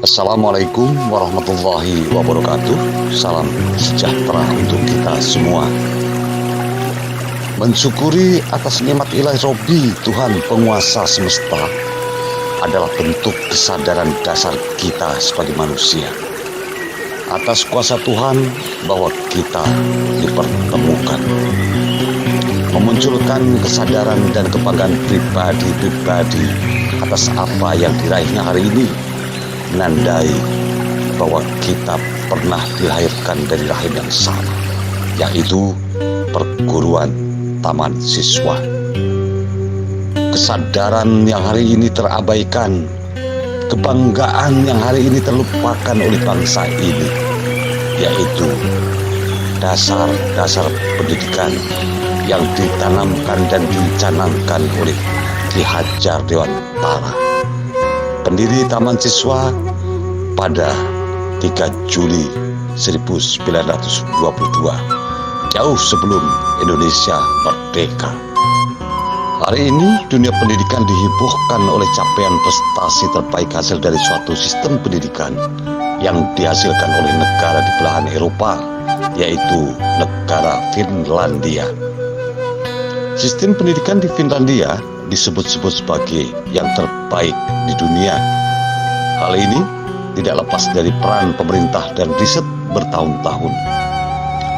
Assalamualaikum warahmatullahi wabarakatuh. Salam sejahtera untuk kita semua. Mensyukuri atas nikmat ilahi Robbi, Tuhan penguasa semesta, adalah bentuk kesadaran dasar kita sebagai manusia atas kuasa Tuhan bahwa kita dipertemukan, memunculkan kesadaran dan kebanggaan pribadi-pribadi atas apa yang diraihnya hari ini, menandai bahwa kita pernah dilahirkan dari rahim yang sama, yaitu perguruan taman siswa. Kesadaran yang hari ini terabaikan, kebanggaan yang hari ini terlupakan oleh bangsa ini, yaitu dasar-dasar pendidikan yang ditanamkan dan dicanangkan oleh Ki Hajar Dewantara, pendiri Taman Siswa pada 3 Juli 1922, jauh sebelum Indonesia merdeka. Hari ini dunia pendidikan dihebohkan oleh capaian prestasi terbaik hasil dari suatu sistem pendidikan yang dihasilkan oleh negara di belahan Eropa, yaitu negara Finlandia. Sistem pendidikan di Finlandia disebut-sebut sebagai yang terbaik di dunia. Hal ini tidak lepas dari peran pemerintah dan riset bertahun-tahun.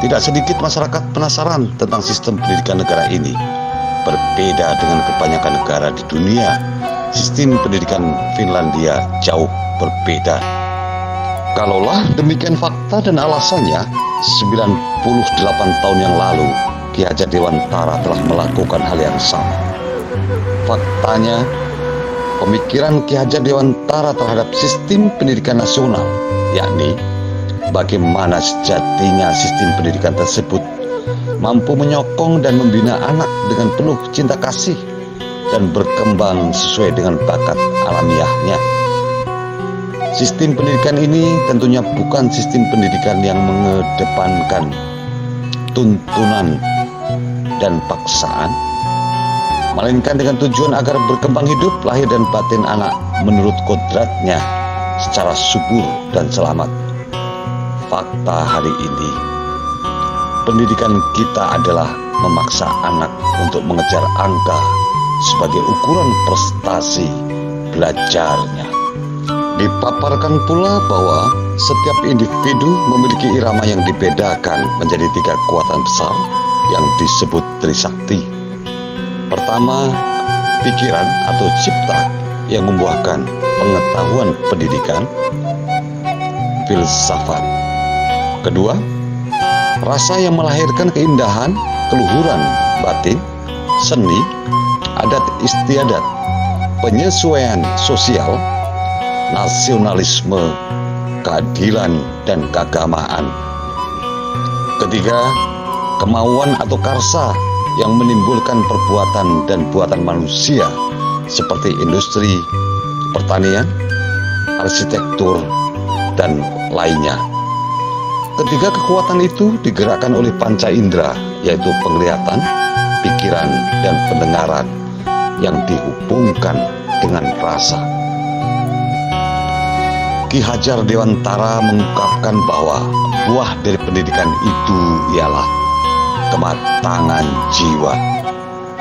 Tidak sedikit masyarakat penasaran tentang sistem pendidikan negara ini. Berbeda dengan kebanyakan negara di dunia, sistem pendidikan Finlandia jauh berbeda. Kalaulah demikian fakta dan alasannya, 98 tahun yang lalu Ki Hajar Dewantara telah melakukan hal yang sama. Faktanya, pemikiran Ki Hajar Dewantara terhadap sistem pendidikan nasional, yakni bagaimana sejatinya sistem pendidikan tersebut mampu menyokong dan membina anak dengan penuh cinta kasih dan berkembang sesuai dengan bakat alamiahnya. Sistem pendidikan ini tentunya bukan sistem pendidikan yang mengedepankan tuntunan dan paksaan, melainkan dengan tujuan agar berkembang hidup lahir dan batin anak menurut kodratnya secara subur dan selamat. Fakta hari ini, pendidikan kita adalah memaksa anak untuk mengejar angka sebagai ukuran prestasi belajarnya. Dipaparkan pula bahwa setiap individu memiliki irama yang dibedakan menjadi 3 kekuatan besar yang disebut Trisakti. Pertama, pikiran atau cipta yang membuahkan pengetahuan pendidikan, filsafat. Kedua, rasa yang melahirkan keindahan, keluhuran batin, seni, adat istiadat, penyesuaian sosial, nasionalisme, keadilan, dan keagamaan. Ketiga, kemauan atau karsa yang menimbulkan perbuatan dan buatan manusia seperti industri, pertanian, arsitektur, dan lainnya. Ketiga kekuatan itu digerakkan oleh panca indera, yaitu penglihatan, pikiran, dan pendengaran yang dihubungkan dengan rasa. Ki Hajar Dewantara mengungkapkan bahwa buah dari pendidikan itu ialah kematangan jiwa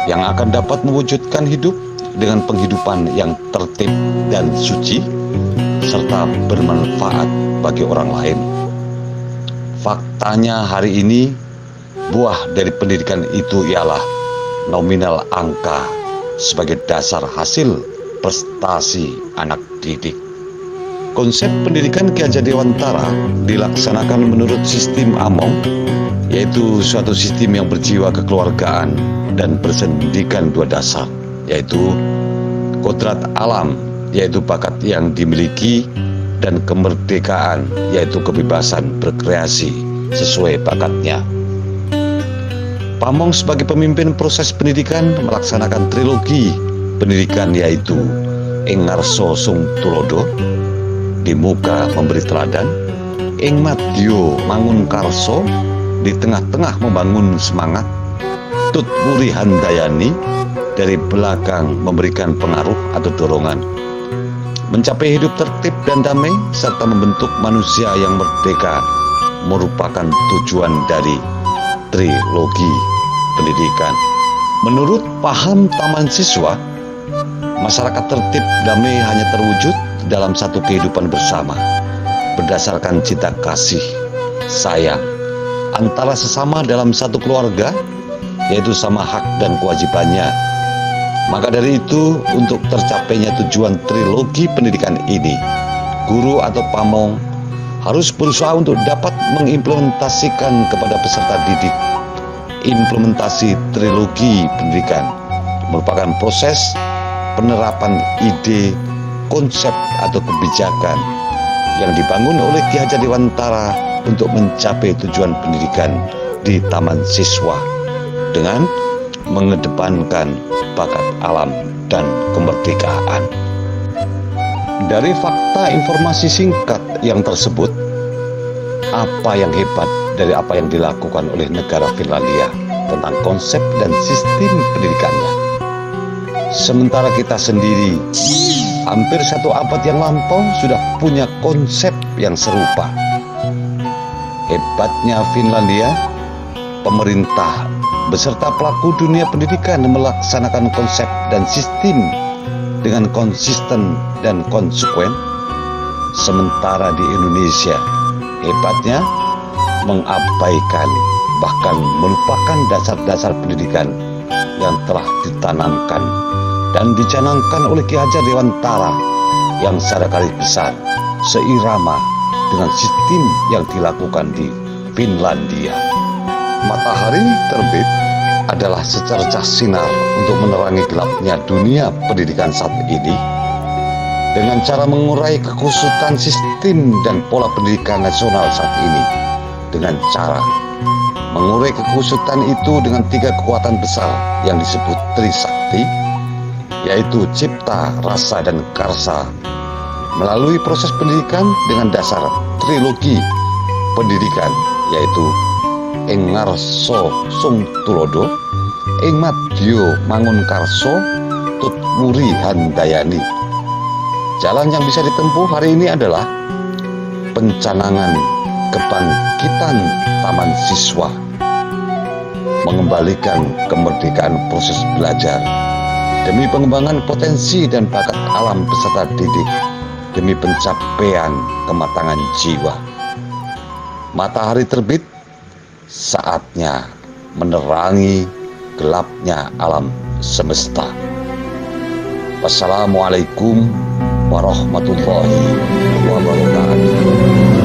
yang akan dapat mewujudkan hidup dengan penghidupan yang tertib dan suci serta bermanfaat bagi orang lain. Faktanya hari ini, buah dari pendidikan itu ialah nominal angka sebagai dasar hasil prestasi anak didik. Konsep pendidikan Ki Hajar Dewantara dilaksanakan menurut sistem Among, yaitu suatu sistem yang berjiwa kekeluargaan dan bersendikan 2 dasar, yaitu kodrat alam, yaitu bakat yang dimiliki, dan kemerdekaan, yaitu kebebasan berkreasi sesuai bakatnya. Pamong sebagai pemimpin proses pendidikan melaksanakan trilogi pendidikan, yaitu Ing Ngarsa Sung Tulodo, di muka memberi teladan, Ing Madya Mangun Karso, di tengah-tengah membangun semangat, Tut Wuri Handayani, dari belakang memberikan pengaruh atau dorongan. Mencapai hidup tertib dan damai serta membentuk manusia yang merdeka merupakan tujuan dari trilogi pendidikan. Menurut paham Taman Siswa, masyarakat tertib damai hanya terwujud dalam satu kehidupan bersama, berdasarkan cinta kasih, sayang, antara sesama dalam satu keluarga, yaitu sama hak dan kewajibannya. Maka dari itu, untuk tercapainya tujuan trilogi pendidikan ini, guru atau pamong harus berusaha untuk dapat mengimplementasikan kepada peserta didik. Implementasi trilogi pendidikan merupakan proses penerapan ide, konsep atau kebijakan yang dibangun oleh Ki Hajar Dewantara untuk mencapai tujuan pendidikan di Taman Siswa dengan mengedepankan bakat alam dan kemerdekaan. Dari fakta informasi singkat yang tersebut, apa yang hebat dari apa yang dilakukan oleh negara Finlandia tentang konsep dan sistem pendidikannya? Sementara kita sendiri hampir 1 abad yang lampau sudah punya konsep yang serupa. Hebatnya Finlandia, pemerintah beserta pelaku dunia pendidikan melaksanakan konsep dan sistem dengan konsisten dan konsekuen. Sementara di Indonesia, hebatnya mengabaikan bahkan melupakan dasar-dasar pendidikan yang telah ditanamkan dan dicanangkan oleh Ki Hajar Dewantara yang secara garis besar seirama dengan sistem yang dilakukan di Finlandia. Matahari terbit adalah secercah sinar untuk menerangi gelapnya dunia pendidikan saat ini dengan cara mengurai kekusutan sistem dan pola pendidikan nasional saat ini dengan cara mengurai kekusutan itu dengan 3 kekuatan besar yang disebut Trisakti, yaitu cipta, rasa, dan karsa, melalui proses pendidikan dengan dasar trilogi pendidikan, yaitu ing ngarsa sung tulodo, ing madya mangun karso, tut muri handayani. Jalan yang bisa ditempuh hari ini adalah pencanangan kebangkitan Taman Siswa, mengembalikan kemerdekaan proses belajar demi pengembangan potensi dan bakat alam peserta didik demi pencapaian kematangan jiwa. Matahari terbit, saatnya menerangi gelapnya alam semesta. Wassalamualaikum warahmatullahi wabarakatuh.